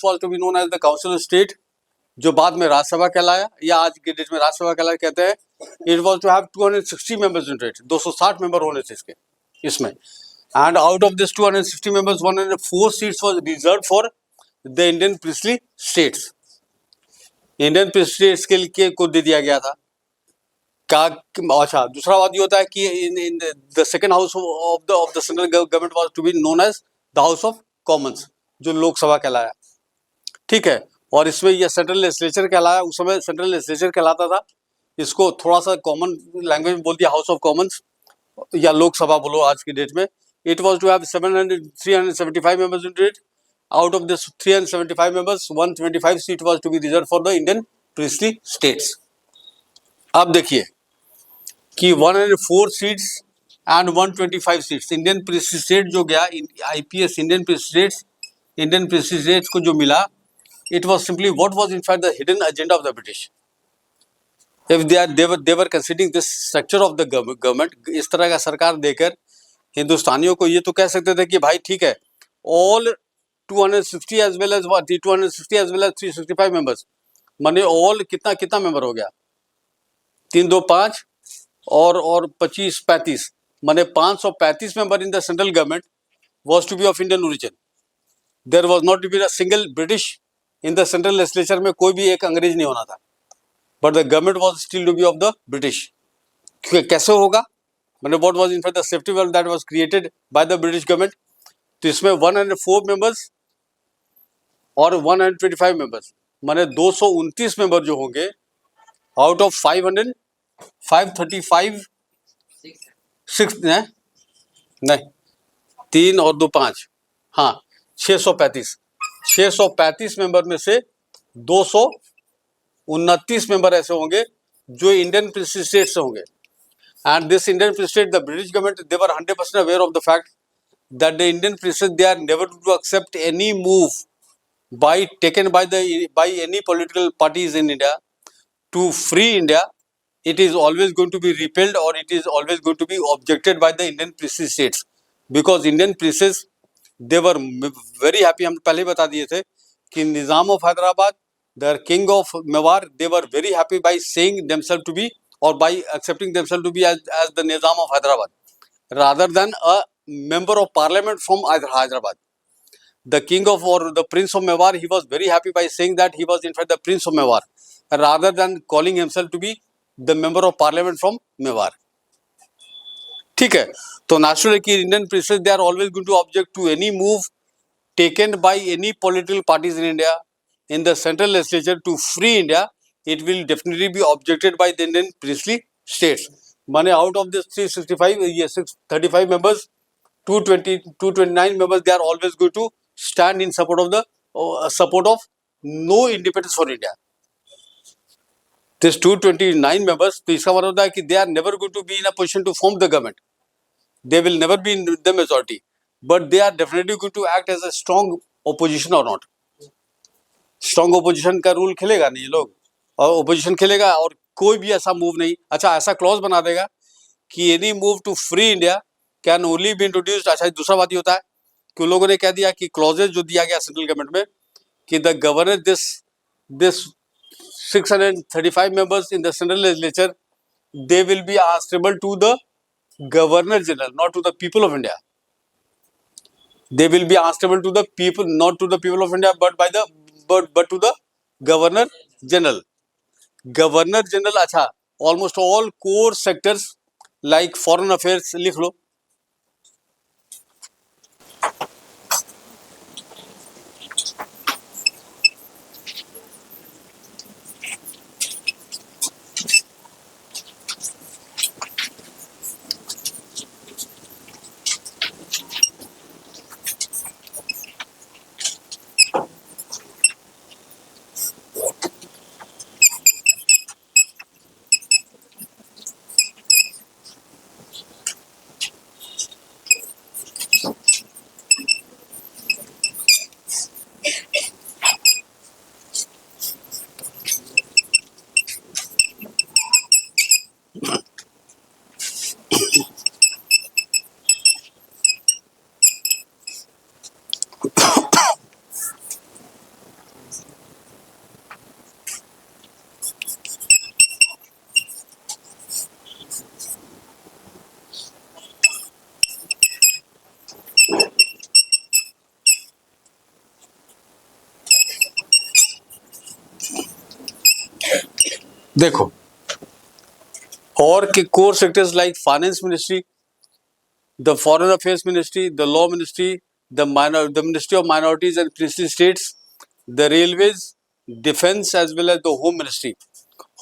was to be known as the Council of State, जो बाद में राज्यसभा कहलाया या आज के डेट में राज्यसभा कहलाया कहते हैं. It was to have 260 members in it. 260 member होने थे इसमें. And out of this 260 members, 104 seats was reserved for the Indian priestly states. Indian priestly states के लिए को दे दिया गया था. अच्छा, दूसरा बात ये होता है कि in the second house of the central government was to be known as the House of Commons, जो लोकसभा कहलाया. ठीक है. और इसमें ये सेंट्रल लेजिस्लेचर कहलाया. उस समय सेंट्रल लेजिस्लेचर कहलाता था. इसको थोड़ा सा कॉमन लैंग्वेज में बोल दिया हाउस ऑफ कॉमन्स या लोकसभा बोलो आज की डेट में. It was to have 375 members in it. Out of this 375 members 125 seat was to be reserve for the Indian princely states. अब देखिए कि 104 seats and 125 seats Indian princely state जो गया आईपीएस इंडियन प्रिंसली स्टेट्स को जो मिला, it was simply what was in fact the hidden agenda of the British. If they were considering this structure of the government, इस तरह का सरकार देकर हिंदुस्तानियों को ये तो कह सकते थे कि भाई ठीक है, all 260 as well as 365 members, माने all कितना मेंबर हो गया, 3 2 5 और 25 35, माने 535 member in the central government was to be of Indian origin. There was not to be a single British in the central legislature में कोई भी एक अंग्रेज नहीं होना था. But the government was still to be of the British. कैसे होगा, मैंने what was in fact the safety valve that was created by the British government. तो इसमें 104 मेंबर्स और 125 मेंबर्स, माने 229 मेंबर जो होंगे आउट ऑफ 535 6 नहीं 3 और 2 5 हाँ 635 मेंबर में से 229 मेंबर ऐसे होंगे जो इंडियन प्रिंसली स्टेट से होंगे. And this Indian princely state, the British government, they were 100% aware of the fact that the Indian princes they are never to accept any move taken by any political parties in India to free India. It is always going to be repelled or it is always going to be objected by the Indian princely states, because Indian princes, they were very happy. हम पहले बता दिए थे कि Nizam of Hyderabad, the king of Mewar, they were very happy by saying themselves to be or by accepting themselves to be as the Nizam of Hyderabad rather than a member of parliament from Hyderabad. The king of or the prince of Mewar, he was very happy by saying that he was in fact the prince of Mewar rather than calling himself to be the member of parliament from Mewar. ठीक है. तो naturally कि Indian princes, they are always going to object to any move taken by any political parties in India in the central legislature to free India. It will definitely be objected by the Indian princely states. माने out of this 635 members, 229 members, they are always going to stand in support of no independence for India. This 229 members, तो इसका मतलब होता है कि they are never going to be in a position to form the government. They will never be in the majority, but they are definitely going to act as a strong opposition or not. Strong opposition का rule खेलेगा नहीं ये लोग, और opposition खेलेगा और कोई भी ऐसा मूव नहीं. अच्छा, ऐसा क्लॉज बना देगा कि any move to free India can only be introduced. अच्छा, दूसरा बात ये होता है कि उन लोगों ने कह दिया कि क्लॉजेज जो दिया गया सेंट्रल गवर्नमेंट में कि the governor this 635 members in the central legislature, they will be answerable to the governor general, not to the people of India. They will be answerable to the people, not to the people of India, but to the governor general. Governor general, अच्छा, almost all core sectors like foreign affairs लिख लो. देखो, और के core sectors like finance ministry, the Foreign Affairs Ministry, the Law Ministry, the Ministry of Minorities and Princely States, the Railways, Defense as well as the Home Ministry.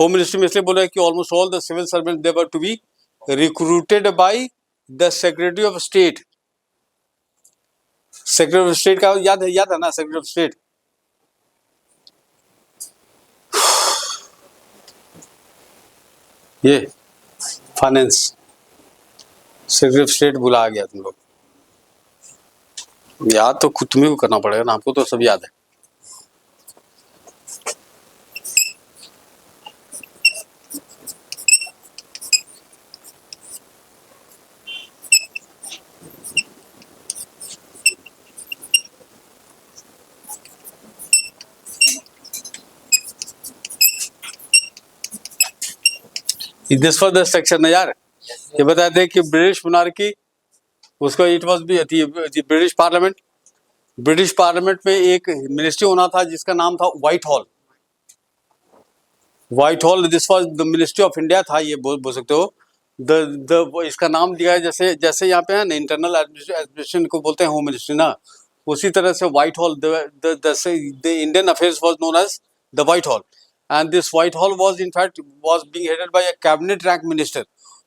Home Ministry में इसलिए बोला है कि almost all the civil servants they were to be recruited by the Secretary of State. Secretary of State का याद है ना, Secretary of State. ये फाइनेंस सेक्रेटरी ऑफ स्टेट भुला गया तुम लोग, याद तो खुद तुम्हें को करना पड़ेगा ना, आपको तो सब याद है. दिस फॉर द सेक्शन ना यार, ये बता दे कि ब्रिटिश मोनार्की उसको इट वाज भी ब्रिटिश पार्लियामेंट. ब्रिटिश पार्लियामेंट में एक मिनिस्ट्री होना था जिसका नाम था white hall. White hall this was the ministry of India था, ये बोल सकते हो. द इसका नाम दिया है जैसे जैसे यहाँ पे है ना इंटरनल एडमिनिस्ट्रेशन को बोलते हैं होम मिनिस्ट्री ना, उसी तरह से Whitehall the Indian affairs was known as the Whitehall. And this White Hall was in fact was being headed by a cabinet rank minister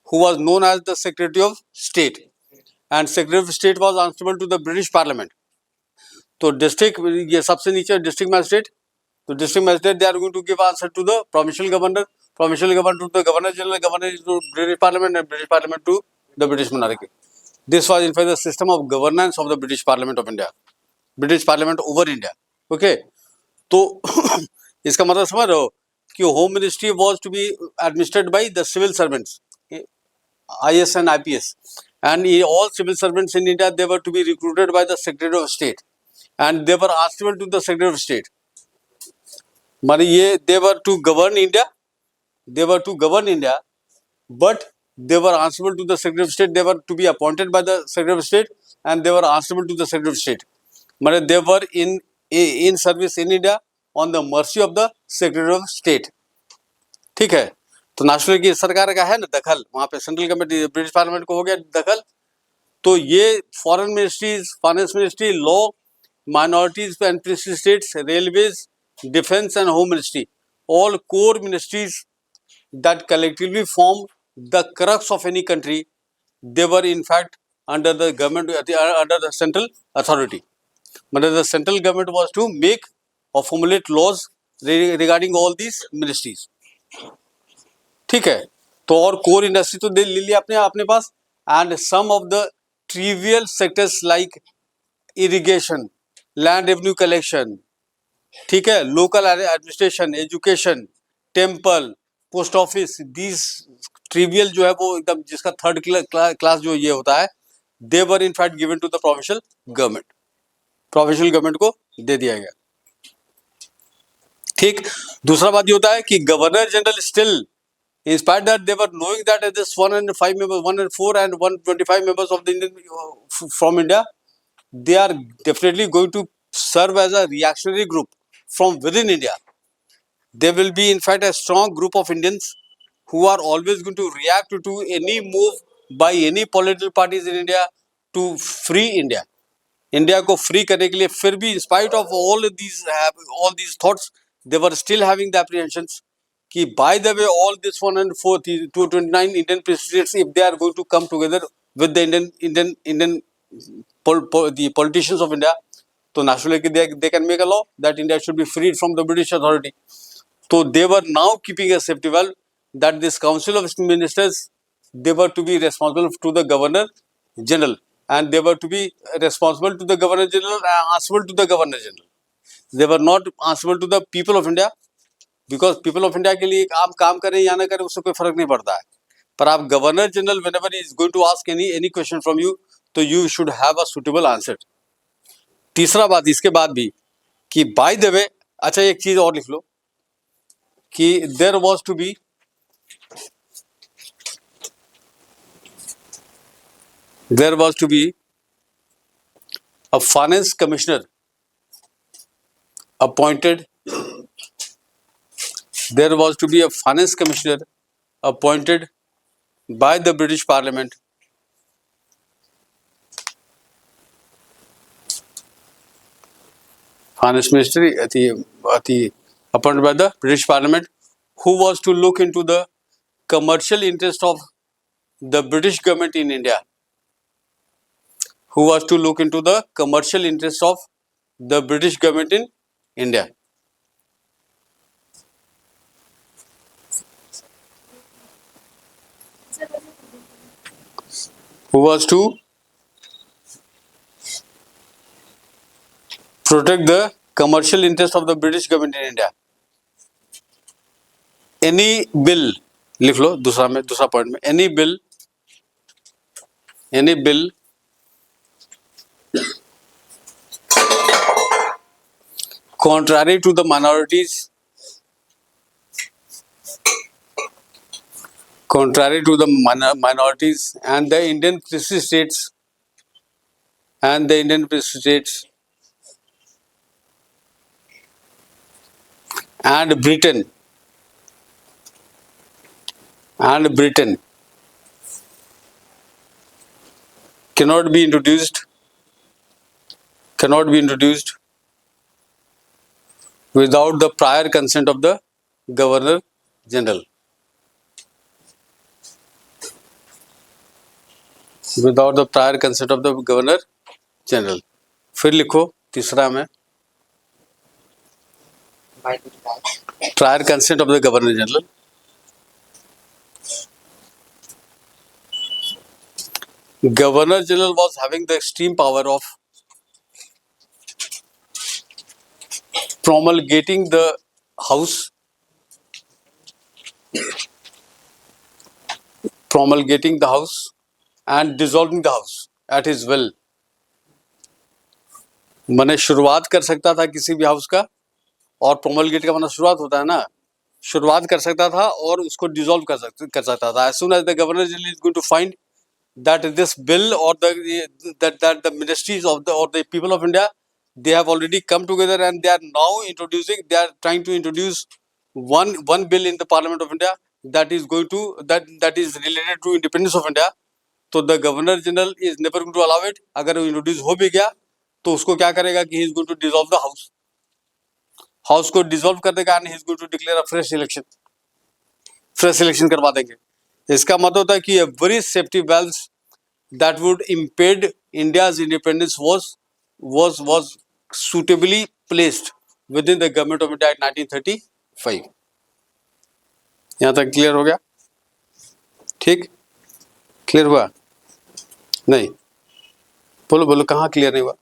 who was known as the Secretary of State, and Secretary of State was answerable to the British Parliament. तो district ये सबसे नीचे district magistrate, तो district magistrate they are going to give answer to the provincial governor, provincial governor to the governor general, governor to British Parliament and British Parliament to the British monarchy. This was in fact the system of governance of the British Parliament of India, British Parliament over India. Okay, तो इसका मतलब समझ रहे हो कि home ministry was to B administered by the civil servants, IS and IPS, and all civil servants in India they were to be recruited by the Secretary of State, and they were answerable to the Secretary of State. माने ये they were to govern India, they were to govern India, but they were answerable to the Secretary of State. They were to be appointed by the Secretary of State, and they were answerable to the Secretary of State. माने they were in service in India on the mercy of the Secretary of State. ठीक है, तो national की सरकार का है ना दखल, वहां पे सेंट्रल गवर्नमेंट ब्रिटिश पार्लियामेंट को हो गया दखल. तो ये foreign ministries, finance ministry, law, minorities and princely states, railways, defence and home ministry, all core ministries that collectively form the crux of any country, they were in fact under the government, under the central authority. But the central government was to make or formulate laws regarding all these ministries. ठीक है, तो और core industry तो ले लिया अपने पास, and some of the trivial sectors like irrigation, land revenue collection, ठीक है, local administration, education, temple, post office, these trivial जो है वो एकदम जिसका थर्ड क्लास जो ये होता है, they were in fact given to the provincial government. Provincial government को दे दिया गया. ठीक, दूसरा बात ये होता है कि governor general still, in spite that they were knowing that this 105 members, 104 and 125 members of the Indian from India, they are definitely going to serve as a reactionary group from within India. There will be in fact a strong group of Indians who are always going to react to any move by any political parties in India to free India. India को free करने के लिए फिर भी in spite of all these thoughts, they were still having the apprehensions कि by the way all this 104 229 Indian presidents, if they are going to come together with the Indian the politicians of India, तो naturally they can make a law that India should be freed from the British authority. So they were now keeping a safety valve that this Council of Ministers, they were to be responsible to the Governor General, and they were to be responsible to the Governor General and answerable to the Governor General. They were not answerable to the people of India, because people of India के लिए आप काम करें या ना करें उससे कोई फर्क नहीं पड़ता है, पर आप governor general whenever is going to ask any question from you, तो you should have a suitable answer. तीसरा बात इसके बाद भी कि बाय द वे, अच्छा एक चीज और लिख लो कि there was to be a finance commissioner appointed there was to be a finance commissioner appointed by the British Parliament finance ministry appointed by the British Parliament, who was to look into the commercial interest of the British government in India, who was to look into the commercial interest of the British government in India. Who was to protect the commercial interest of the British government in India. Any bill, लिख लो दूसरा point में, any bill contrary to the minorities and the Indian states and Britain cannot be introduced without the prior consent of the Governor General. Without the prior consent of the Governor General. फिर लिखो तीसरा में, prior consent of the Governor General. Governor General was having the extreme power of promulgating the House, and dissolving the House at his will. मैंने शुरुआत कर सकता था किसी भी हाउस का, और प्रोमलगेट का मतलब शुरुआत होता है ना, शुरुआत कर सकता था और उसको डिसॉल्व कर सकता था. As soon as the Governor General is going to find that this bill or the ministries of or the people of India, they have already come together and they are trying to introduce one bill in the Parliament of India that is related to independence of India. तो the Governor General is never going to allow it. अगर वो introduce हो भी गया तो उसको क्या करेगा कि he is going to dissolve the house. House को डिसॉल्व कर देगा and he is going to declare a fresh election करवा देंगे. इसका मतलब होता है कि every safety valves that would impede India's independence was suitably placed within the government of India in 1935. यहाँ तक क्लियर हो गया? ठीक, क्लियर हुआ? नहीं, बोलो कहाँ क्लियर नहीं हुआ?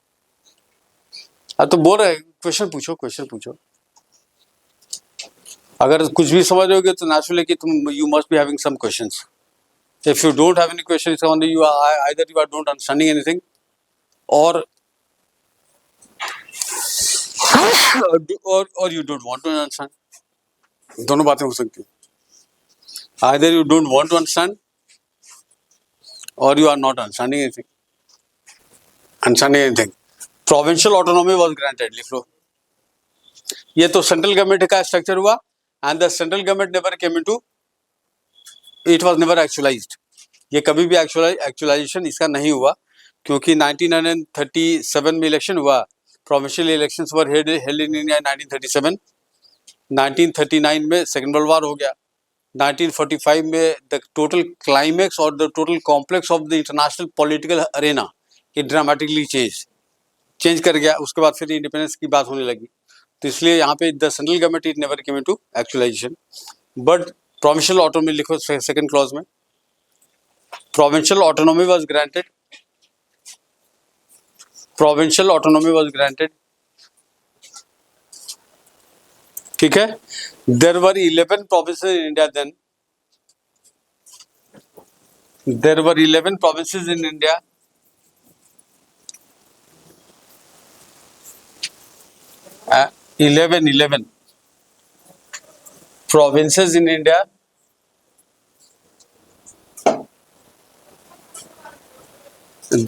तो बोल रहे क्वेश्चन पूछो. अगर कुछ भी समझ रहे हो तो नेचुरली कि तुम you must be having some questions. If you don't have any question, it's only either you are don't understanding anything, or you don't want to understand. दोनों बातें हो सकती हैं. Either you don't want to understand, or you are not understanding anything. Provincial autonomy was granted. लिख लो. ये तो central government का structure हुआ, and the central government never came into. It was never actualized. ये कभी भी एक्चुअलाइजेशन इसका नहीं हुआ, क्योंकि 1937 में इलेक्शन हुआ. Provincial elections were held in India 1937. 1939 में सेकेंड वर्ल्ड वॉर हो गया. 1945 में द टोटल क्लाइमेक्स और the total complex of the international political Arena it dramatically change कर गया. उसके बाद फिर इंडिपेंडेंस की बात होने लगी. तो इसलिए यहाँ पे the central government it never came into actualization. But provincial autonomy लिखो सेकंड क्लॉज में. Provincial autonomy was granted. ठीक है. There were 11 provinces in India then. There were 11 provinces in India. 11 provinces in India.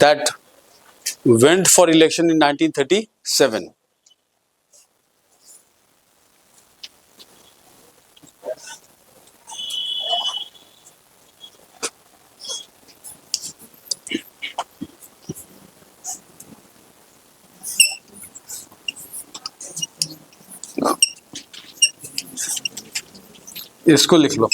That went for election in 1937. इसको लिख लो।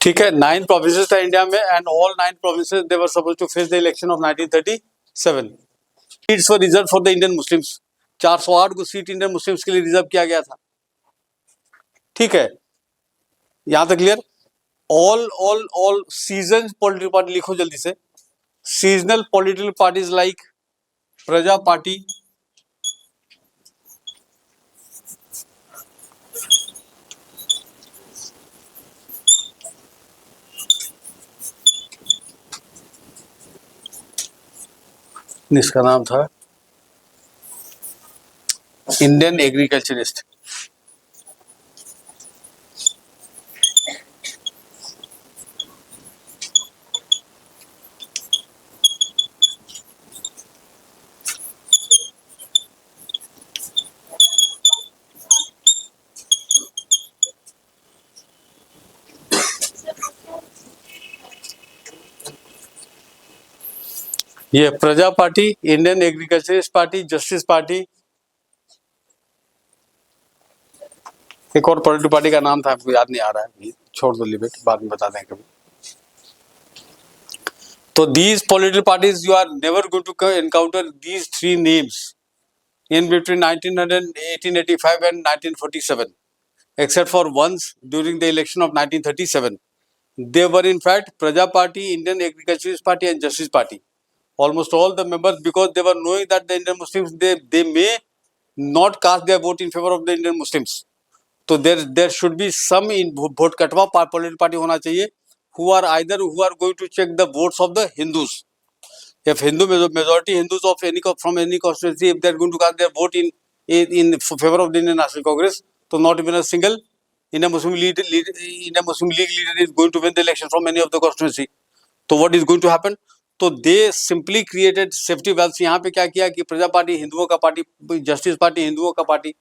ठीक है, 9 provinces था India में and all 9 provinces they were suppose to face the election of 1937। Seats were reserve for the Indian Muslims. 408 को seat Indian Muslims के लिए reserve किया गया था। ठीक है, यहां तक clear. All season political party लिखो जल्दी से। सीजनल पॉलिटिकल पार्टीज लाइक प्रजा पार्टी, इसका नाम था इंडियन एग्रीकल्चरिस्ट। ये प्रजा party, Indian agriculturist party, justice party, एक और पॉलिटिकल पार्टी का नाम था, आपको याद नहीं आ रहा है, छोड़ दो, लिमिट बाद में बता दें कभी। तो these political parties, you are never going to encounter these 3 names in between 1885 and 1947, except for once during the election of 1937. They were in fact Praja Party, Indian Agriculturist Party and Justice Party. Almost all the members, because they were knowing that the Indian Muslims, they may not cast their vote in favor of the Indian Muslims. So there should be some in vote कटवा political party होना चाहिए, who are going to check the votes of the Hindus. If majority Hindus of from any constituency, if they are going to cast their vote in favor of the Indian National Congress, so not even a single Indian Muslim League leader is going to win the election from any of the constituency. So what is going to happen? तो दे simply created safety wealth. यहाँ पे क्या किया कि प्रजा party हिंदुओं का party, justice party हिंदुओं का पार्टी,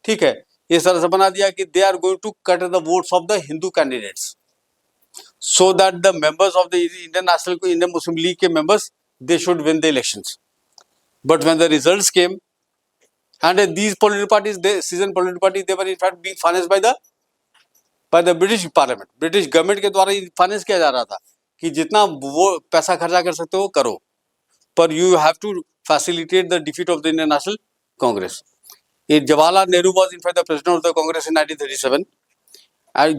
ठीक है, इस तरह से बना दिया कि they are going to cut the votes of the Hindu candidates, so that the members of the Indian Muslim League के members, they should win the elections. But when the results came, and these political parties, they seasoned political parties, they were in fact being financed by the British Parliament, British government के द्वारा finance किया जा रहा था कि जितना वो पैसा खर्चा कर सकते हो करो, पर you have to facilitate the defeat of the Indian National Congress. Jawaharlal Nehru was in fact the president of the Congress in 1937.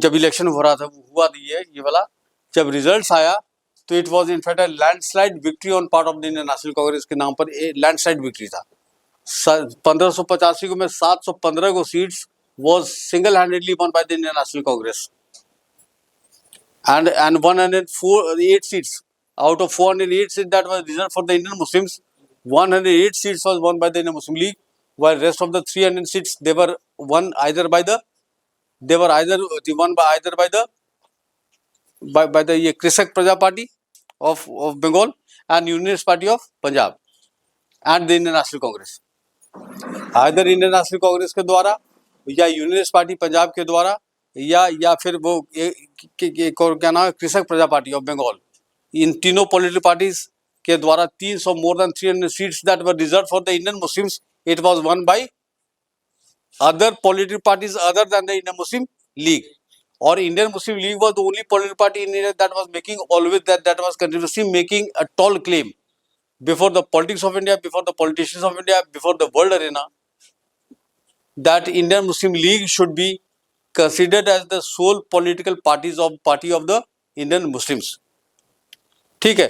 जब इलेक्शन हो रहा था, हुआ ये वाला, जब रिजल्ट्स आया तो it was in fact a landslide victory on part of the Indian national Congress के नाम पर लैंडस्लाइड विक्ट्री था। 1585 को में 715 को seats was single handedly one by the Indian national Congress, and 108 seats out of 408 seats that was reserved for the Indian Muslims, 108 seats was won by the Indian Muslim League, while rest of the 300 seats they were won either by the ये कृषक Praja party of Bengal and Unionist Party of Punjab and the Indian National Congress. Either Indian National Congress के द्वारा या unionist party Punjab के द्वारा या फिर वो एक और क्या नाम है, कृषक प्रजा पार्टी ऑफ बंगाल, इन तीनों पॉलिटिकल पार्टीज के द्वारा 300 more than 300 seats that were reserved for the Indian Muslims, it was won by other political parties other than the Indian Muslim League. Or Indian Muslim League was the only political party in India that was making always that was continuously making a tall claim before the politics of India, before the politicians of India, before the world arena, that Indian Muslim League should be considered as the sole political party of the Indian Muslims. ठीक है,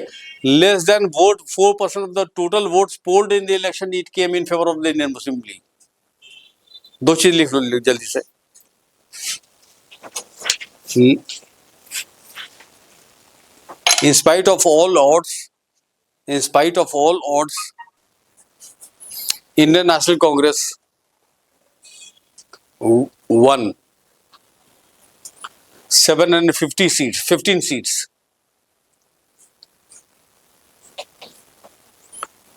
less than 4% of the total votes polled in the election, it came in favor of the Indian Muslim League. दो चीज लिख लो जल्दी से। In spite of all odds, in spite of all odds, Indian National Congress won 750 seats, 15 seats,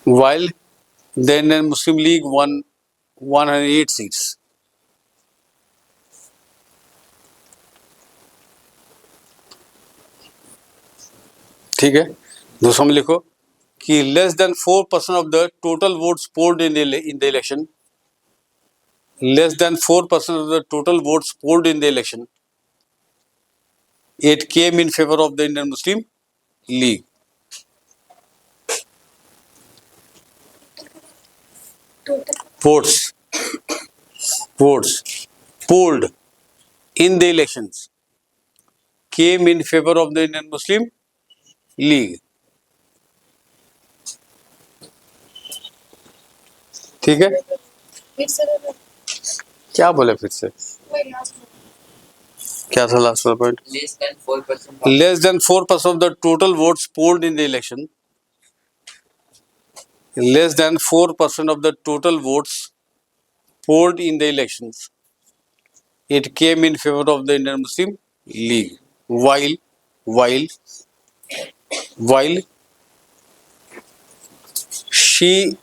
while the Indian Muslim League won 108 seats. ठीक है, दूसरा में लिखो कि less than 4% of the total votes polled in the election, less than 4% of the total votes polled in the election, it came in favor of the Indian Muslim League. Votes polled in the elections came in favor of the Indian Muslim League. ठीक है, क्या बोले फिर से, क्या था last वाला point? Less than 4% of the total votes polled in the election, less than 4% of the total votes polled in the elections, it came in favor of the Indian Muslim League. While she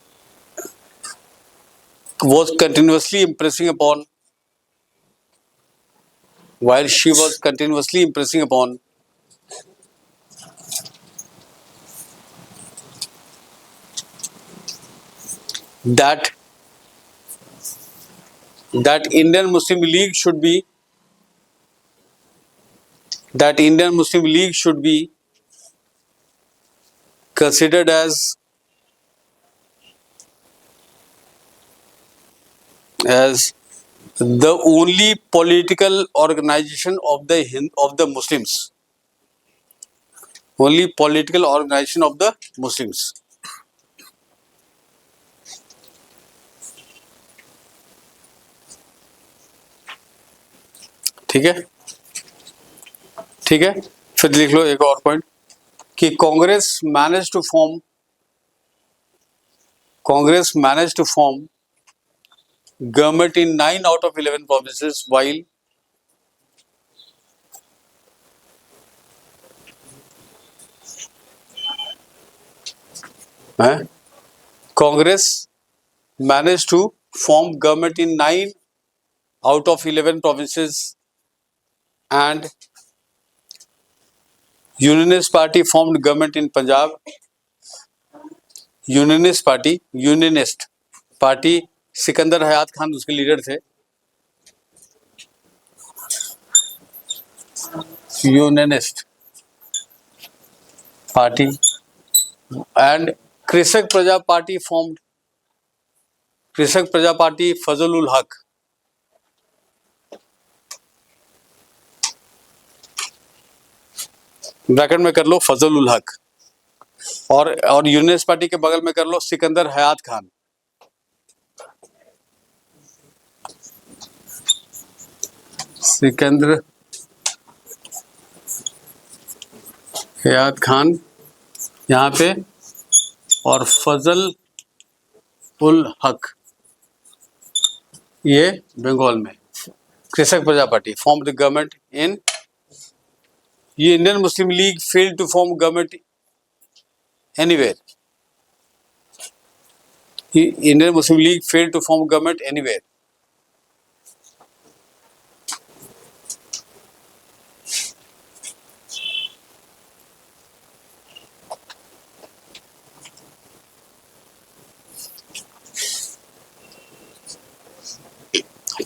was continuously impressing upon that Indian Muslim League should be considered as the only political organization of the Muslims. Only political organization of the Muslims. ठीक है, फिर लिख लो एक और point कि Congress manage to form government in 9 out of 11 provinces, while Congress managed to form government in 9 out of 11 provinces, and Unionist Party formed government in Punjab. Unionist Party Sikandar Hayat Khan उसके leader थे. Unionist Party and कृषक Praja party formed. कृषक Praja party फजल ul Haq. Bracket में कर लो फजल उल हक, और unionist party के बगल में कर लो सिकंदर हयात खान. सिकंदर हयात खान यहाँ पे, और फजल उल हक ये बंगाल में. Krishak Praja party form the government in. ये Indian Muslim League failed to form government anywhere. Indian Muslim League failed to form government anywhere.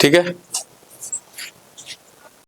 ठीक है.